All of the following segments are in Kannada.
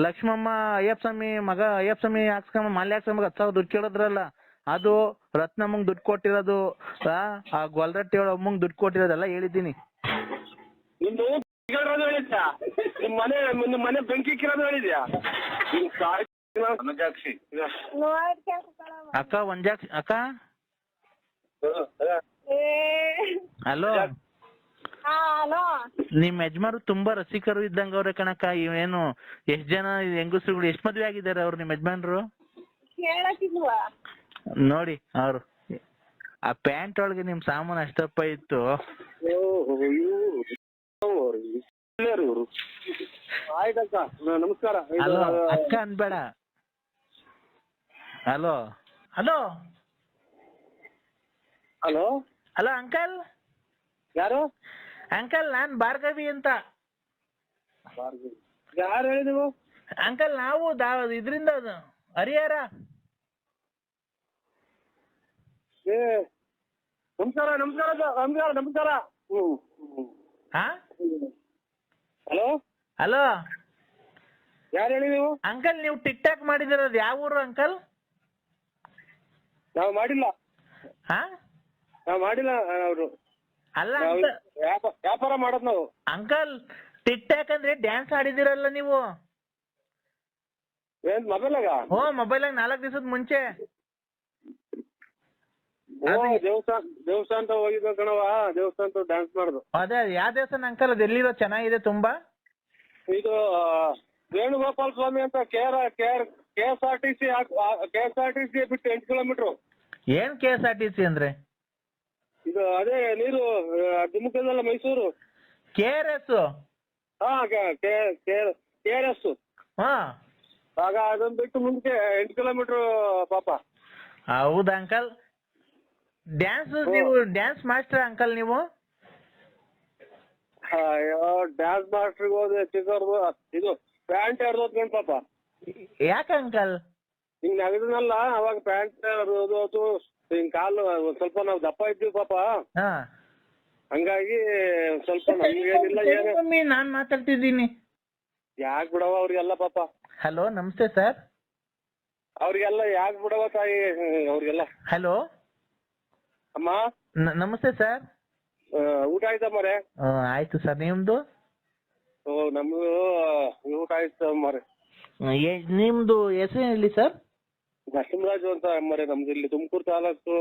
ಲಕ್ಷ್ಮಮ್ಮ ಅಯ್ಯಪ್ಪ ಸ್ವಾಮಿ ಮಗ ಅಯ್ಯಪ್ಪ ಸ್ವಾಮಿ ಹಾಕ್ಸ್ಕೊಂಬ ಮಾಲೆ ಹಾಕ್ಸ್ಕೊಂಬ 10,000 ದುಡ್ಡು ಕೇಳಿದ್ರಲ್ಲ, ಅದು ರತ್ನಮ್ಮಂಗ್ ದುಡ್ಡು ಕೊಟ್ಟಿರೋದು, ಆ ಗೊಲ್ರಟ್ಟಿ ಅಮ್ಮಂಗ್ ದುಡ್ಡು ಕೊಟ್ಟಿರೋದೆಲ್ಲ ಹೇಳಿದ್ದೀನಿ. ನಿಮ್ದು ಹೇಳಿದ್ಯಾ? ನಿಮ್ಮ ಮನೆ ಬೆಂಕಿ ಕಿರೋದು ಹೇಳಿದ್ಯಾ? ಅಕ್ಕ ಒಂಜಾಕ್ಷಿ ಅಕ್ಕ, ಹಲೋ, ನಿಮ್ ಯಜಮಾರು ತುಂಬಾ ರಸಿಕರು ಇದ್ದಂಗ ಅವ್ರೆ ಕಣಕ್ಕ. ಇವೇನು ಎಷ್ಟ್ ಜನ ಹೆಂಗಸ್ರುಗಳು ಎಷ್ಟ್ ಮದ್ವೆ ಆಗಿದ್ದಾರೆ ಅವ್ರು ನಿಮ್ ಯಜಮಾನ್ರು? ನೋಡಿ ಅವ್ರು ಆ ಪ್ಯಾಂಟ್ ಒಳಗೆ ನಿಮ್ ಸಾಮಾನು ಅಷ್ಟಪ್ಪ ಇತ್ತು. ಆಯ್ತಕ್ಕ, ನಮಸ್ಕಾರ. ಹಲೋ ಅಕ್ಕ ಅನ್ಬೇಡ. Hello hello hello hello uncle. ಯಾರು? ಅಂಕಲ್ ನಾನ್ ಭಾರ್ಗವಿ ಅಂತ. ಯಾರು ಹೇಳಿ ನೀವು? ಅಂಕಲ್ ನಾವು ಇದ್ರಿಂದ ಹರಿಹರ. ನಮಸ್ಕಾರ ನಮಸ್ಕಾರ ನಮಸ್ಕಾರ ನಮಸ್ಕಾರ. ಹಾ ಹಲೋ ಹಲೋ ಯಾರು ಹೇಳಿ ನೀವು? ಅಂಕಲ್ ನೀವು ಟಿಕ್ ಟಾಕ್ ಮಾಡಿದಿರೋದು ಯಾವ ಊರು ಅಂಕಲ್? ನಾವು ಮಾಡಿಲ್ಲ. ಹಾ ನಾವು ಮಾಡಿಲ್ಲ. ಅವರು ಅಲ್ಲ ವ್ಯಾಪಾರ ಮಾಡೋದು ನಾವು. ಅಂಕಲ್ ಟಿಕ್ ಟಾಕ್ ಅಂದ್ರೆ ಡ್ಯಾನ್ಸ್ ಆಡಿದಿರಲ್ಲ ನೀವು? ಏನ್ ಮೊಬೈಲಾಗ? ಓ ಮೊಬೈಲಾಗ 4 ದಿವಸದ ಮುಂಚೆ. ದೇವಸ್ಥಾನ ಹೋಗಿದ್ದ ಕಣವ, ದೇವಸ್ಥಾನ ಡ್ಯಾನ್ಸ್ ಮಾಡುದು. ಅದೇ ಯಾವ ದೇವಸ್ಥಾನ ಅಂಕಲ್? ಅದು ಎಲ್ಲಿರೋ? ಚೆನ್ನಾಗಿದೆ ತುಂಬಾ. ಇದು ವೇಣುಗೋಪಾಲ ಸ್ವಾಮಿ ಅಂತ KSRTC ಬಿಟ್ಟು 8 ಕಿಲೋಮೀಟರ್. ಏನ್ KSRTC ಅಂದ್ರೆ? ಇದು ಅದೇ ನೀರು ಶಿವಮೊಗ್ಗದಲ್ಲ, ಮೈಸೂರು. KRS. ಹಾ KRS. ಹಾ ಆಗ ಅದನ್ನ ಬಿಟ್ಟು ಮುಂದಕ್ಕೆ 8 ಕಿಲೋಮೀಟರ್ ಪಾಪ. ಹೌದಾ ಅಂಕಲ್? ಡ್ಯಾನ್ಸ್ ನೀವು ಡ್ಯಾನ್ಸ್ ಮಾಸ್ಟರ್ ಅಂಕಲ್ ನೀವು? ಅಯ್ಯೋ ಡ್ಯಾನ್ಸ್ ಮಾಸ್ಟರ್ಗೆ ಹೋದ್ರೆ ಚಿಕ್ಕವ್ರದು ಇದು ಪ್ಯಾಂಟ್ ಹರಿದೋದ್ ಪಾಪ. ಯಾಕೆ ಅಂಕಲ್? ಹಿಂಗ್ ನಗದನಲ್ಲ ಅವಾಗ ಪ್ಯಾಂಟ್ ಹರಿದೋದು, ಹಿಂಗ್ ಕಾಲು ಸ್ವಲ್ಪ ನಾವು ದಪ್ಪ ಇದ್ವಿ ಪಾಪ. ಹಂಗಾಗಿ ಸ್ವಲ್ಪ ನಮ್ಗೇನಿಲ್ಲ ಏನು. ನಾನ್ ಮಾತಾಡ್ತಿದ್ದೀನಿ. ಯಾಕೆ ಬಿಡವ ಅವ್ರಿಗೆಲ್ಲ ಪಾಪ. ಹಲೋ ನಮಸ್ತೆ ಸರ್. ಅವ್ರಿಗೆಲ್ಲ ಯಾಕೆ ಬಿಡವ ತಾಯಿ ಅವ್ರಿಗೆಲ್ಲ. ಹಲೋ ಅಮ್ಮ ನಮಸ್ತೆ ಸರ್. ಊಟ ಆಯ್ತಾ ಮರೆ? ಆಯ್ತು ಸರ್, ನಿಮ್ದು? ನಮ್ದು ಊಟ ಆಯ್ತು ಮರೆ. ನಿಮ್ದು ಹೆಸರು ಹೇಳಿ ಸರ್? ನರಸಿಂಹರಾಜು ಅಂತ ಮರೆ. ನಮ್ದು ಇಲ್ಲಿ ತುಮಕೂರು ತಾಲೂಕು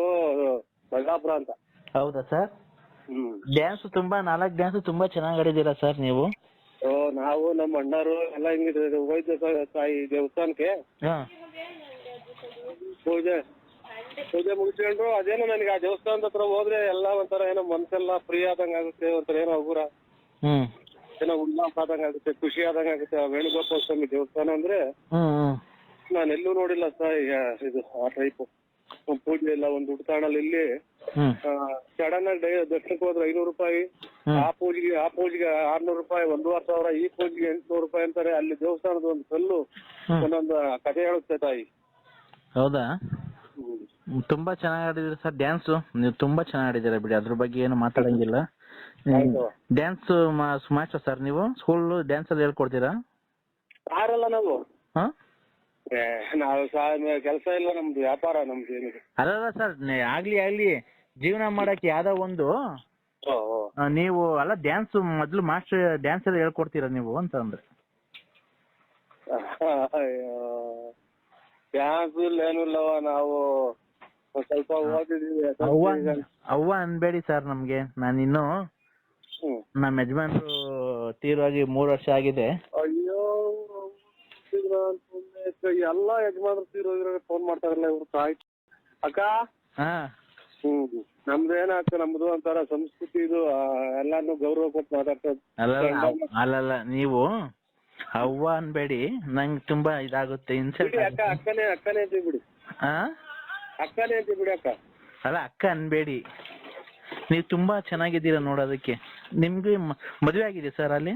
ಬಳ್ಳಾಪುರ ಅಂತ. ಹೌದಾ ಸರ್? ಡ್ಯಾನ್ಸ್ ತುಂಬಾ 4 ಡ್ಯಾನ್ಸ್ ತುಂಬಾ ಚೆನ್ನಾಗಿ ಆಡಿದ್ದೀರಾ ಸರ್ ನೀವು. ನಾವು ನಮ್ಮ ಅಣ್ಣರು ಎಲ್ಲ ಹಿಂಗಿದ್ರೆ ಹೋಯ್ತು ತಾಯಿ ದೇವಸ್ಥಾನಕ್ಕೆ. ಪೂಜೆ ಮುಗಿಸ್ಕೊಂಡ್ರು. ಅದೇನೋ ನನಗೆ ಆ ದೇವಸ್ಥಾನದ ಹತ್ರ ಹೋದ್ರೆ ಎಲ್ಲ ಒಂಥರ ಏನೋ ಮನ್ಸೆಲ್ಲ ಫ್ರೀ ಆದಂಗ ಆಗುತ್ತೆ. ಒಂಥರ ಏನೋ ಹಗುರ ಏನೋ ಉಲ್ಲಾಸ ಆದಂಗ ಆಗುತ್ತೆ, ಖುಷಿ ಆದಂಗ ಆಗುತ್ತೆ. ಆ ವೇಣುಗೋಪಾಲ ಸ್ವಾಮಿ ದೇವಸ್ಥಾನ ಅಂದ್ರೆ ನಾನು ಎಲ್ಲೂ ನೋಡಿಲ್ಲ ಸರ್. ಇದು ಆ ಟೈಪ್ ಪೂಜೆ ಇಲ್ಲ. ಒಂದು ಉಡ್ತಾಣಲ್ಲಿ ಇಲ್ಲಿ ಸಡನ್ ಆಗಿ ದರ್ಶನಕ್ಕೆ ಹೋದ್ರೆ 500 ರೂಪಾಯಿ, ಆ ಪೂಜೆಗೆ 600 ರೂಪಾಯಿ, 1,500. ಈ ಪೂಜೆಗೆ 800 ರೂಪಾಯಿ ಅಂತಾರೆ. ಅಲ್ಲಿ ದೇವಸ್ಥಾನದ ಒಂದು ಕಲ್ಲು ಒಂದೊಂದು ಕಥೆ ಹೇಳುತ್ತೆ ತಾಯಿ. ಹೌದಾ? ತುಂಬಾ ಚೆನ್ನಾಗಿ ಆಡಿದಿರ ಸರ್ ಡ್ಯಾನ್ಸ್. ನೀವು ತುಂಬಾ ಚೆನ್ನಾಗಿ ಆಡಿದಿರ ಬಿಡಿ, ಅದ್ರ ಬಗ್ಗೆ ಏನು ಮಾತಾಡಂಗಿಲ್ಲ. ಡ್ಯಾನ್ಸ್ ಮಾಸ್ಟರ್ ಸರ್ ನೀವು? ಸ್ಕೂಲ್ ಡ್ಯಾನ್ಸ್ ಅಲ್ಲಿ ಹೇಳ್ಕೊಡ್ತೀರಾ? ಯಾರಲ್ಲ ನಾವು ಕೆಲಸ ಇಲ್ಲ, ನಮ್ದು ವ್ಯಾಪಾರ. ನಮ್ದು ಏನಿದೆ ಅಲ್ಲ ಸರ್, ಆಗ್ಲಿ ಜೀವನ ಮಾಡಕ್ ಯಾವ್ದೋ ಒಂದು ನೀವು ಅಲ್ಲ ಡ್ಯಾನ್ಸ್ ಮೊದ್ಲು ಮಾಸ್ಟರ್ ಡ್ಯಾನ್ಸ್ ಎಲ್ಲ ಹೇಳ್ಕೊಡ್ತೀರಾ ನೀವು ಅಂತ ಅಂದ್ರೆ. ಡ್ಯಾನ್ಸ್ ಇಲ್ಲ ಏನಿಲ್ಲವ, ನಾವು ಸ್ವಲ್ಪ ಓದಿದೀವಿ. ಅವ್ವ ಅನ್ಬೇಡಿ ಸರ್ ನಮ್ಗೆ. ನಾನಿನ್ನು ನಮ್ಮ ಯಜಮಾನ್ರು ತೀರೋಗಿ 3 ವರ್ಷ ಆಗಿದೆ. ಅಯ್ಯೋ ಎಲ್ಲ ಯಜಮಾನ್ರು ತೀರೋಗಿರೋ ಫೋನ್ ಮಾಡ್ತಾರಲ್ಲ ಇವ್ರು ತಾಯಿ. ಅಕ್ಕ ನಮ್ದು ಏನಾಗ್ತದೆ, ನಮ್ದು ಒಂಥರ ಸಂಸ್ಕೃತಿ ಇದು. ಎಲ್ಲಾನು ಗೌರವ ಕೊಟ್ಟು ಮಾತಾಡ್ತೇವೆ. ಅಲ್ಲಲ್ಲ ನೀವು ಅವ್ವ ಅನ್ಬೇಡಿ, ನಂಗೆ ತುಂಬಾ ಇದಾಗುತ್ತೆ, ಇನ್ಸಲ್ಟ್. ಅಕ್ಕನೇ ಅಂತೀವಿ ಬಿಡಿ. ಅಕ್ಕನೇ ಅಂತೀವಿ ಬಿಡಿ ಅಕ್ಕ. ಅಲ್ಲ ಅಕ್ಕ ಅನ್ಬೇಡಿ, ನೀವು ತುಂಬಾ ಚೆನ್ನಾಗಿದ್ದೀರಾ ನೋಡೋದಕ್ಕೆ. ನಿಮ್ಗೆ ಮದುವೆ ಆಗಿದೆ ಸರ್ ಅಲ್ಲಿ?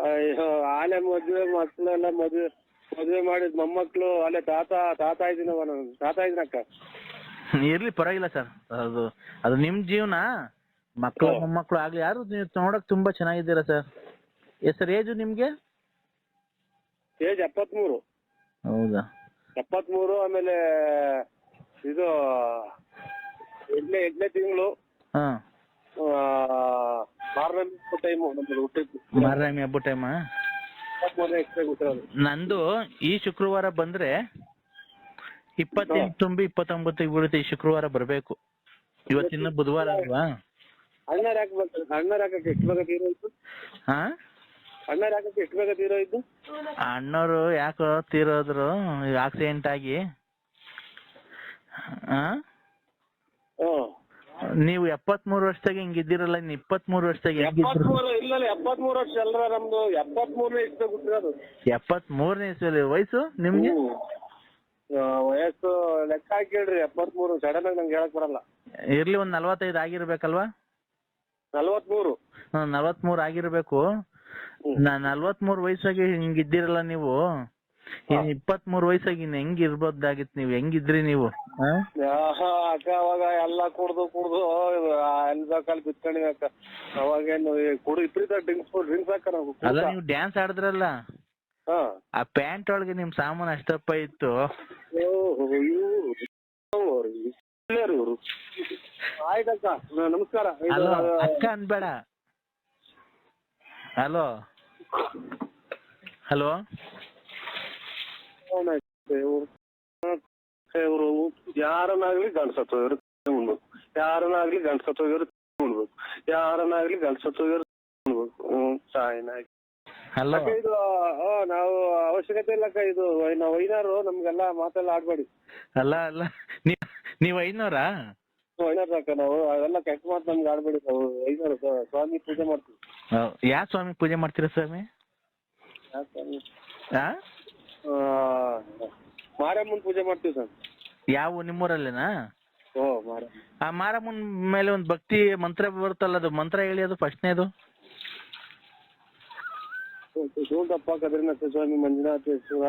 ಅಯ್ಯೋ ಆಲೆ ಮಕ್ಳೆಲ್ಲ ಮದುವೆ ಮಾಡಿದ್ ಮೊಮ್ಮಕ್ಳು ಅಲ್ಲೇ ತಾತ ಇದ್ದೀನಕ್ಕ. ಇರ್ಲಿ ಪರವಾಗಿಲ್ಲ ಸರ್, ಅದು ನಿಮ್ ಜೀವನ. ಮಕ್ಕಳು ಮೊಮ್ಮಕ್ಕಳು ಆಗ್ಲಿ ಯಾರು, ನೀವು ನೋಡಕ್ ತುಂಬಾ ಚೆನ್ನಾಗಿದ್ದೀರಾ ಸರ್. ಸರ್ ಏಜು ನಿಮ್ಗೆ? ಏಜ್ 73. ಹೌದಾ? 73. ಆಮೇಲೆ ಇದು ಎಂಟನೇ ತಿಂಗಳು ಹಾ. ಮಾರನೇ ಟೈಮು ನಮ್ಮದು ಹುಟ್ಟಿದ್ದು. ಮಾರನೇ ಹಬ್ಬ ಟೈಮಾ? 23 ಎಕ್ಸ್ಟ್ರಾ ಗೊತ್ತಿರೋದು. ನಂದು ಈ ಶುಕ್ರವಾರ ಬಂದ್ರೆ 28 ತುಂಬಿ 29 ಬೀಳುತ್ತೆ. ಈ ಶುಕ್ರವಾರ ಬರ್ಬೇಕು. ಇವತ್ತಿನ ಬುಧವಾರ ಅಲ್ವಾ? ಅಣ್ಣಾರ್ ಹಾಕಕ್ಕೆ ಎಷ್ಟು ಬೇಗ ತೀರೋಯ್ತು? ಹಾ, ಅಣ್ಣಾರ್ ಹಾಕಕ್ಕೆ ಎಷ್ಟು ಬೇಗ ತೀರೋಯ್ತು? ಅಣ್ಣವರು ಯಾಕೋ ತೀರೋದ್ರು ಆಕ್ಸಿಡೆಂಟ್ ಆಗಿ. ನೀವು 73 ವರ್ಷದಾಗ ಹಿಂಗಿದ್ದೀರಲ್ಲ, ಇನ್ನು 23 ವರ್ಷದಾಗ ಹೆಂಗಿದ್ರು? 73 ವರ್ಷ ಅಲ್ರ ನಮ್ದು. 73ನೇ ಇಷ್ಟ ಗೊತ್ತಿರೋದು. 73ನೇ ಇಸ್ವಿಯಲ್ಲಿ ವಯಸ್ಸು ನಿಮ್ಗೆ? ವಯಸ್ಸು ಲೆಕ್ಕ ಹಾಕಿ ಹೇಳ್ರಿ. 73 ಸಡನ್ ಆಗಿ ನಂಗೆ ಹೇಳಕ್ ಬರಲ್ಲ. ಇರ್ಲಿ, ಒಂದ್ 45 ಆಗಿರ್ಬೇಕಲ್ವಾ? 43. 43 ಆಗಿರ್ಬೇಕು. 43 ವಯಸ್ಸಾಗಿ ಹಿಂಗಿದ್ದೀರಲ್ಲ ನೀವು, ಇನ್ 23 ವಯಸ್ಸಾಗಿ ಇನ್ ಹೆಂಗ್ ಇರ್ಬೋದಾಗಿತ್ತು? ನೀವು ಹೆಂಗಿದ್ರಿ ನೀವು? ಅಕ್ಕ ಅವಾಗ ಎಲ್ಲ ಕುಡ್ದು ಎಲ್ಬೇಕಲ್ಲಿ ಬಿತ್ಕೊಂಡಿವಿ ಅಕ್ಕ. ಅವಾಗೇನು ಇಪ್ರೀತ ಡ್ರಿಂಕ್ಸ್ ಹಾಕ ನಾವು. ಅಲ್ಲ, ನೀವು ಡ್ಯಾನ್ಸ್ ಆಡಿದ್ರಲ್ಲ, ಆ ಪ್ಯಾಂಟ್ ಒಳಗೆ ನಿಮ್ ಸಾಮಾನು ಅಷ್ಟಪ್ಪ ಇತ್ತು. ಇವರು ಆಯ್ತಕ್ಕ, ನಮಸ್ಕಾರ. ಹಲೋ ಅಕ್ಕ ಅನ್ಬೇಡ. Hello hello. ಇವರು ಯಾರನ್ನಾಗ್ಲಿ ಗಂಡ್ಸತ್ತೋಗಿರು ಉಣ್ಬೇಕು, ಯಾರನ್ನಾಗ್ಲಿ ಗಂಡ್ಸತ್ತೋಗಿರು ಉಣ್ಬೇಕು, ಯಾರನ್ನಾಗ್ಲಿ ಗಂಡ್ಸತ್ತೋಗಿರು ಉಣ್ಬೇಕು. ಸಾಯಿನಾಗಿ ಹಲೋ. ಇದು ನಾವು ಅವಶ್ಯಕತೆ ಇಲ್ಲಕ್ಕ. ಇದು ನಾವು ಐನಾರು ನಮ್ಗೆಲ್ಲ ಮಾತೆಲ್ಲ ಆಡ್ಬೇಡಿ. ಅಲ್ಲ ನೀವ್ 500? 500 ಅಕ್ಕ. ನಾವು ಅವೆಲ್ಲ ಕೆಟ್ಟ ಮಾತು ನಮ್ಗೆ ಆಡ್ಬೇಡಿ. ನಾವು 500 ಸ್ವಾಮಿ ಪೂಜೆ ಮಾಡ್ತೀವಿ. ಯಾ ಸ್ವಾಮಿ ಪೂಜೆ ಮಾಡ್ತೀರಾ ಸ್ವಾಮಿ? ಮಾರಮ್ಮನ್ ಪೂಜೆ ಮಾಡ್ತೀವಿ ಸರ್. ಯಾವ ನಿಮ್ಮೂರಲ್ಲೇನಾ? ಮಾರಮ್ಮ. ಆ ಮಾರಮ್ಮನ್ ಮೇಲೆ ಒಂದು ಭಕ್ತಿ ಮಂತ್ರ ಬರುತ್ತಲ್ಲ, ಅದು ಮಂತ್ರ ಹೇಳಿ, ಅದು ಫಸ್ಟ್ನೇದು. ಸೂಂಟಪ್ಪ ಕದ್ರಿನಾಥ ಸ್ವಾಮಿ, ಮಂಜುನಾಥೇಶ್ವರ,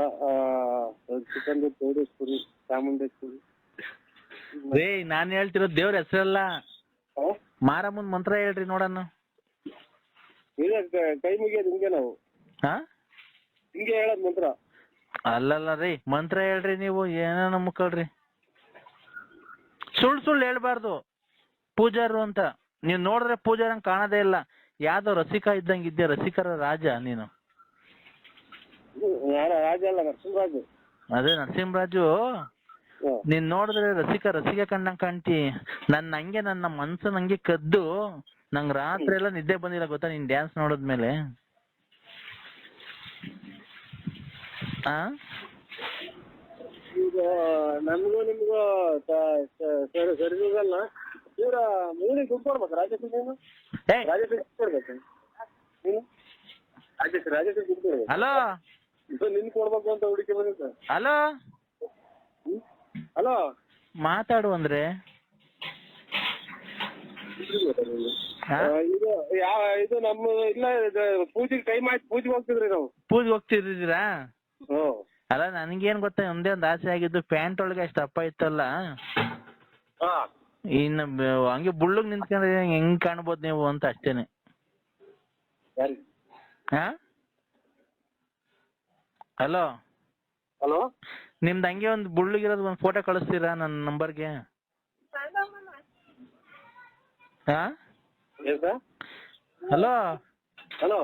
ಚಿಕ್ಕಂದು ಚೌಡೇಶ್ವರಿ, ಚಾಮುಂಡೇಶ್ವರಿ. ರೇ, ನಾನ್ ಹೇಳ್ತಿರೋ ದೇವ್ರ ಹೆಸರಲ್ಲ, ಮಾರಮ್ಮನ್ ಮಂತ್ರ ಹೇಳ್ರಿ ನೋಡೋಣ. ಕೈ ಮುಗಿಯೋದು ಹಿಂಗೆ ನಾವು. ಹಿಂಗೆ ಹೇಳೋದ್ ಮಂತ್ರ. ಅಲ್ಲಲ್ಲ ರೀ, ಮಂತ್ರ ಹೇಳ್ರಿ ನೀವು. ಏನೇನೋ ಮುಕ್ಕಳ್ರಿ, ಸುಳ್ಳು ಹೇಳ್ಬಾರ್ದು. ಪೂಜಾರು ಅಂತ ನೀವ್ ನೋಡಿದ್ರೆ ಪೂಜಾರಂಗ್ ಕಾಣದೇ ಇಲ್ಲ. ಯಾವ್ದೋ ರಸಿಕ ಇದ್ದಂಗ ಇದ್ದೆ, ರಸಿಕರ ರಾಜ ನೀನು. ರಾಜ ಅಲ್ಲ, ನರಸಿಂಹರಾಜು. ಅದೇ ನರಸಿಂಹರಾಜು. ನೀನ್ ನೋಡಿದ್ರೆ ರಸಿಕ ಕಂಡಂಗ್ ಕಾಣ್ತಿ. ನನ್ನ ಮನ್ಸು ನಂಗೆ ಕದ್ದು ನಂಗ್ ರಾತ್ರಿ ಎಲ್ಲ ನಿದ್ದೆ ಬಂದಿಲ್ಲ ಗೊತ್ತಾ, ನೀನ್ ಡ್ಯಾನ್ಸ್ ನೋಡಿದ್ಮೇಲೆ. ಈಗ ನಮ್ಗೂ ನಿಮ್ಗೂ ಸರಿದಲ್ಲ. ಇವ್ರ ಮೂರಿಗೆ ದುಡ್ಡು ಕೊಡ್ಬೇಕು. ರಾಜೇಶ್ ಕೊಡ್ಬೇಕು ನೀನು. ರಾಜೇಶ್ ದುಡ್ಡು ಕೊಡ್ಬೇಕು. ಹಲೋ, ನಿನ್ ಕೊಡ್ಬೇಕು ಅಂತ ಹುಡುಕಿ ಬಂದಿದ್ದ. ಹಲೋ ಹಲೋ, ಮಾತಾಡು ಅಂದ್ರೆ. ಇದು ನಮ್ಮ ಇಲ್ಲ, ಪೂಜೆಗೆ ಟೈಮ್ ಆಯ್ತು. ಪೂಜೆಗೆ ಹೋಗ್ತಿದ್ರಿ ನಾವು. ಪೂಜೆಗೆ ಹೋಗ್ತಿದ್ದೀರಾ? ಅಲ್ಲ, ನನ್ಗೇನ್ ಗೊತ್ತಾ, ಒಂದೇ ಒಂದು ಆಸೆ ಆಗಿದ್ದು, ಪ್ಯಾಂಟ್ ಒಳಗೆ ಅಷ್ಟು ದಪ್ಪ ಇತ್ತಲ್ಲ, ಇನ್ನು ಹಂಗೆ ಬುಳ್ಳಗ್ ನಿಂತ್ಕೊಂಡ್ರೆ ಹೆಂಗ್ ಕಾಣ್ಬೋದು ನೀವು ಅಂತ ಅಷ್ಟೇನೆ. ಹಲೋ ಹಲೋ, ನಿಮ್ದು ಹಂಗೆ ಒಂದು ಬುಳ್ಳಗಿರೋದು ಒಂದು ಫೋಟೋ ಕಳಿಸ್ತೀರಾ ನನ್ನ ನಂಬರ್ಗೆ? ಹಲೋ ಹಲೋ,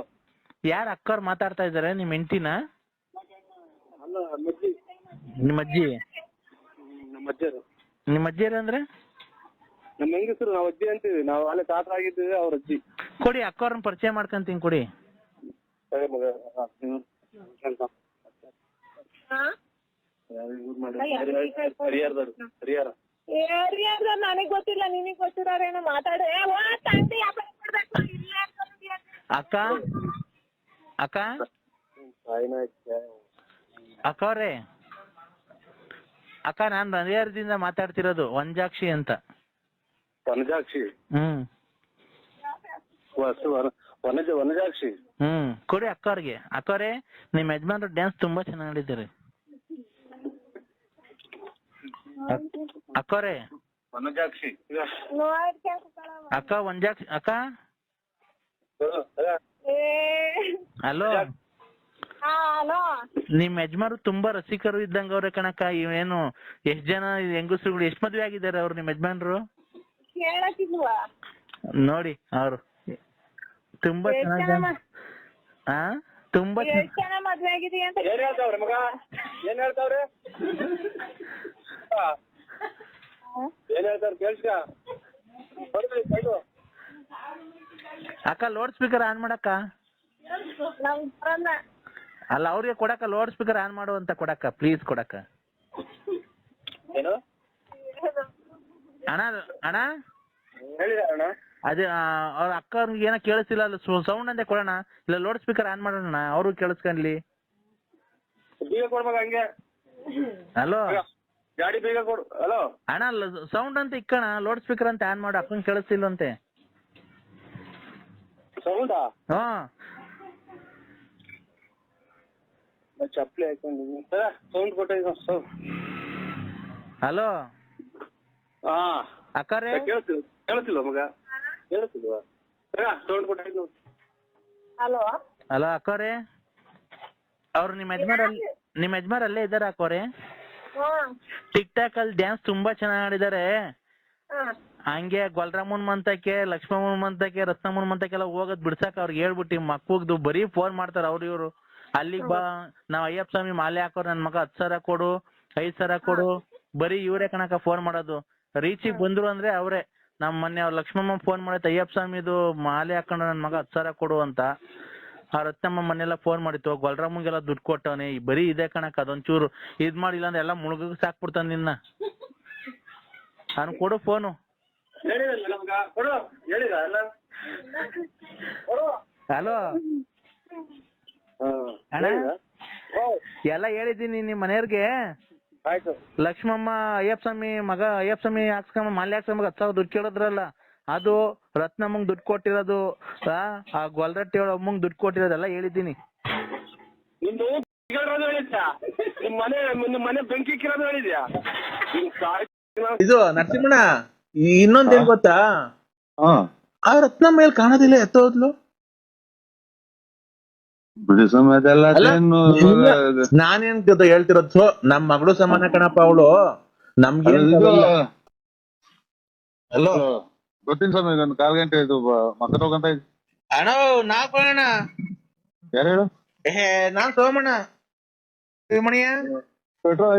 ಯಾರು ಅಕ್ಕವ್ರು ಮಾತಾಡ್ತಾ ಇದಾರೆ? ನಿಮ್ ಹೆಂಡ್ತಿನ? ನಿಮ್ಮ ಅಜ್ಜಿ? ನಿಮ್ಮ ಅಜ್ಜಿಯರು ಅಂದ್ರೆ? ನಮ್ಮ ಹೆಂಗಸರು. ನಾವು ಅಜ್ಜಿ ಅಂತೀವಿ. ನಾವು ಅಲ್ಲೇ ತಾತ ಆಗಿದ್ದೀವಿ, ಅವ್ರ ಅಜ್ಜಿ. ಕೊಡಿ, ಅಕ್ಕವ್ರನ್ನ ಪರಿಚಯ ಮಾಡ್ಕೊಂತೀನಿ, ಕೊಡಿ. ನನಗ್ ಗೊತ್ತಿಲ್ಲ, ನಿನಗ್ ಗೊತ್ತಿರೋರೇನೋ ಮಾತಾಡ. ಅಕ್ಕ ಅಕ್ಕ ಅಕ್ಕವ್ರೆ, ಅಕ್ಕ, ನಾನ್ ಹರಿಹರದಿಂದ ಮಾತಾಡ್ತಿರೋದು, ವಂಜಾಕ್ಷಿ ಅಂತ. ವನಜಾಕ್ಷಿ? ವನಜಾಕ್ಷಿ. ಕೊಡಿ ಅಕ್ಕವ್ರಿಗೆ. ಅಕ್ಕವ್ರೆ, ನಿಮ್ ಯಜಮಾನ್ರು ಡ್ಯಾನ್ಸ್ ತುಂಬಾ ಚೆನ್ನಾಗಿ ಆಡಿದ್ದಾರೆ. ಅಕ್ಕವ್ರೆ, ವನಜಾಕ್ಷಿ. ಅಕ್ಕ ವಂಜಾಕ್ಷಿ. ಅಕ್ಕ ಹಲೋ, ಹಾ ಹಲೋ. ನಿಮ್ ಯಜಮಾರು ತುಂಬಾ ರಸಿಕರು ಇದ್ದಂಗ ಅವ್ರೆ ಕಣಕ್ಕ. ಇವೇನು ಎಷ್ಟ್ ಜನ ಹೆಂಗಸ್ರುಗಳು ಎಷ್ಟ್ ಮದ್ವೆ ಆಗಿದ್ದಾರೆ ಅವ್ರು ನಿಮ್ ಯಜಮಾನ್ರು? ಕೇಳಕ್ಕಿಲ್ವಾ? ನೋಡಿ ಅವ್ರು ತುಂಬಾ ಎಷ್ಟ್ ಚೆನ್ನಾಗಿ ಜನ ಆ ತುಂಬಾ ಎಷ್ಟ್ ಜನ ಮದ್ವೆ ಆಗಿದೀಯ ಅಂತ ಏನ್ ಹೇಳ್ತಾವ್ರೆ ಮಗ? ಏನ್ ಹೇಳ್ತಾವ್ರೆ? ಏನ್ ಹೇಳ್ತಾವ್ರೆ ಕೇಳ್ಸ್ಕ. ಬರ್ರಿ ಸೈಡು. ಅಕ್ಕ ಲೌಡ್ ಸ್ಪೀಕರ್ ಆನ್ ಮಾಡಕ್ಕ. ನಮ್ ಬರಲ್ಲ. ಅಲ್ಲ ಅವ್ರಿಗೆ ಕೊಡಕ್ಕ ಲೌಡ್ ಸ್ಪೀಕರ್ ಆನ್ ಮಾಡು ಅಂತ ಕೊಡಕ್ಕ ಪ್ಲೀಸ್ ಕೊಡಕ್ಕ. ಏನು ಅಣ್ಣ ಅಣ್ಣ ಹೇಳಿದ ಅಣ್ಣ? ಅದೇ ಅವ್ರ ಅಕ್ಕ ಅವ್ರಿಗೆ ಏನೋ ಕೇಳಿಸಿಲ್ಲ ಅಲ್ಲ ಸೌಂಡ್ ಅಂತೆ ಕೊಡೋಣ ಇಲ್ಲ ಲೌಡ್ ಸ್ಪೀಕರ್ ಆನ್ ಮಾಡೋಣ ಅವರು ಕೇಳಿಸ್ಕೊಂಡ್ಲಿ. ಬೀಗ ಕೊಡ್ಬೇಕು ಹಂಗೆ. ಹಲೋ ಗಾಡಿ ಬೀಗ ಕೊಡು. ಹಲೋ ಅಣ್ಣ ಸೌಂಡ್ ಅಂತ ಇಕ್ಕಣ ಲೌಡ್ ಸ್ಪೀಕರ್ ಅಂತ ಆನ್ ಮಾಡು ಅಕ್ಕಂಗೆ ಕೇಳಿಸ್ತಿಲ್ವಂತೆ. ಸೌಂಡಾ? ಹಾ ಚಪ್ಪಲಿ ಹಾಕೊಂಡಿದ್ದೀನಿ ಸೌಂಡ್ ಕೊಟ್ಟಿದ್ದೀನಿ ಸೌಂಡ್. ಹಲೋ ಹಾ ಅಕ್ಕರೇ ಕೇಳಿಸ್ತಿಲ್ವ ಮಗ? ಕೇಳಿಸ್ತಿಲ್ವಾ? ಸೌಂಡ್ ಕೊಟ್ಟಿದ್ದೀನಿ. ಹಲೋ. ಹಲೋ ಅಕ್ಕವ್ರೆ ಅವ್ರು ನಿಮ್ಮ ಯಜಮಾರ್ ಅಲ್ಲೇ ಇದಾರೆ ಅಕ್ಕವ್ರೆ. ಟಿಕ್ ಟಾಕ್ ಅಲ್ಲಿ ಡ್ಯಾನ್ಸ್ ತುಂಬಾ ಚೆನ್ನಾಗಿ ಆಡಿದ್ದಾರೆ. ಹಂಗೆ ಗೊಲ್ರಾಮನ್ ಮಂತಕ್ಕೆ ಲಕ್ಷ್ಮಮ್ಮನ್ ಮಂತಕ್ಕೆ ರತ್ನಮ್ಮನ್ ಮಂತಕ್ಕೆಲ್ಲ ಹೋಗೋದ್ ಬಿಡ್ಸಕ್ ಅವ್ರಿಗೆ ಹೇಳ್ಬಿಟ್ಟಿ ಮಕ್ಕಳು ಬರೀ ಫೋನ್ ಮಾಡ್ತಾರ ಅವ್ರು ಇವ್ರು. ಅಲ್ಲಿಗ್ ಬಾ ನಾವ್ ಅಯ್ಯಪ್ಪ ಸ್ವಾಮಿ ಮಾಲೆ ಹಾಕೋರ್ ನನ್ ಮಗ 10,000 ಕೊಡು 5,000 ಕೊಡು ಬರೀ ಇವ್ರೇ ಕಣಕ ಫೋನ್ ಮಾಡೋದು. ರೀಚಿಗೆ ಬಂದ್ರು ಅಂದ್ರೆ ಅವ್ರೆ. ನಮ್ ಮೊನ್ನೆ ಅವ್ರ ಲಕ್ಷ್ಮಮ್ಮ ಫೋನ್ ಮಾಡೈತೆ ಅಯ್ಯಪ್ಪ ಸ್ವಾಮಿದು ಮಾಲೆ ಹಾಕೊಂಡ ನನ್ ಮಗ 10,000 ಕೊಡು ಅಂತ. ಆ ರತ್ನಮ್ಮ ಮನೆಲ್ಲ ಫೋನ್ ಮಾಡಿತ್ತು ಗೊಲ್ರಾಮಂಗೆಲ್ಲ ದುಡ್ಡು ಕೊಟ್ಟವನೆ ಬರೀ ಇದೆ ಕಣಕ್ ಅದೊಂಚೂರು ಇದ್ ಮಾಡಿಲ್ಲ ಅಂದ್ರೆ ಎಲ್ಲ ಮುಳುಗಕ್ ಸಾಕ್ಬಿಡ್ತಾನ ನಿನ್ನ. ಅವ್ನು ಕೊಡು ಫೋನು. ಹಲೋ ಅಣ್ಣ ಎಲ್ಲ ಹೇಳಿದ್ದೀನಿ ನಿಮ್ ಮನೆಯವ್ರಿಗೆ. ಆಯ್ತು. ಲಕ್ಷ್ಮಮ್ಮ ಅಯ್ಯಪ್ಪ ಸ್ವಾಮಿ ಮಗ ಅಯ್ಯಪ್ಪ ಸ್ವಾಮಿ ಹಾಕ್ಸ್ಕೊಂಬ ಮಾಲೆ ಹಾಕ್ಸ್ಕೊಂಬ 10,000 ದುಡ್ಡು ಕೇಳಿದ್ರಲ್ಲ ಅದು ರತ್ನಮ್ಮಂಗ್ ದುಡ್ಡು ಕೊಟ್ಟಿರೋದು ಆ ಗೊಲ್ರಟ್ಟಿ ಅಮ್ಮಂಗ್ ದುಡ್ಡು ಕೊಟ್ಟಿರೋದೆಲ್ಲ ಹೇಳಿದ್ದೀನಿ. ನಿಮ್ ಮನೆ ಬೆಂಕಿ ಕಿರೋದು ಹೇಳಿದ್ಯಾ? ಇದು ನರಸಿಂಹಣ್ಣ ಇನ್ನೊಂದೇನ್ ಗೊತ್ತಾ ಆ ರತ್ನಮ್ಮ ಮೇಲೆ ಕಾಣೋದಿಲ್ಲ ಎತ್ತೋದ್ಲು. ಬಿಡಿ ಸಮಯದಲ್ಲ ನಾನೇನ್ ಹೇಳ್ತಿರೋದು ನಮ್ ಮಗಳು ಸಮಾನ ಕಣಪ್ಪ ಅವಳು ನಮ್ಗೆ. ಹಲೋ ಗೊತ್ತಿನ ಸಮಯ ಒಂದು 1/4 ಗಂಟೆ ಇದು ಮಕ್ಕ ಹೋಗಂತ ಅಣ್ಣ ನಾ ಬರೋಣ. ಯಾರು ಹೇಳು? ನಾನ್ ಸೋಮಣ್ಣ ಮಣಿಯ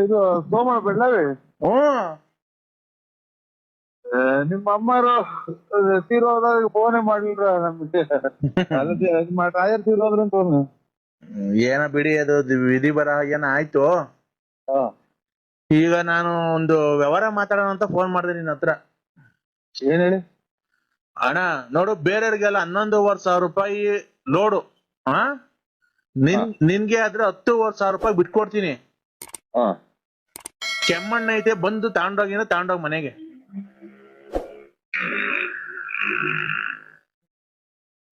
ಇದು ಸೋಮಣ್ಣ ಬೆಳ್ಳಾವಿ. ನಿಮ್ಮ ಅಮ್ಮರು ತೀರೋದಾಗ ಫೋನೇ ಮಾಡ್ಲಿಲ್ರ ನಮ್ಗೆ. ರಾಯರ್ ತೀರೋದ್ರ ಫೋನ್ ಏನ ಬಿಡಿ ಅದು ವಿಧಿ ಬರ ಏನ ಆಯ್ತು. ಈಗ ನಾನು ಒಂದು ವ್ಯವಹಾರ ಮಾತಾಡೋಣ ಅಂತ ಫೋನ್ ಮಾಡಿದೆ ನಿನ್ನ ಹತ್ರ. ಏನ್ ಹೇಳಿ? ಅಣ್ಣ ನೋಡು ಬೇರೆಯವ್ರಿಗೆಲ್ಲ 11,500 ರೂಪಾಯಿ ಲೋಡು ನಿನ್ಗೆ ಆದ್ರೆ 10,500 ರೂಪಾಯಿ ಬಿಟ್ಕೊಡ್ತೀನಿ. ಕೆಮ್ಮಣ್ಣ ಐತೆ ಬಂದು ತಗೊಂಡೋಗ್ ಮನೆಗೆ.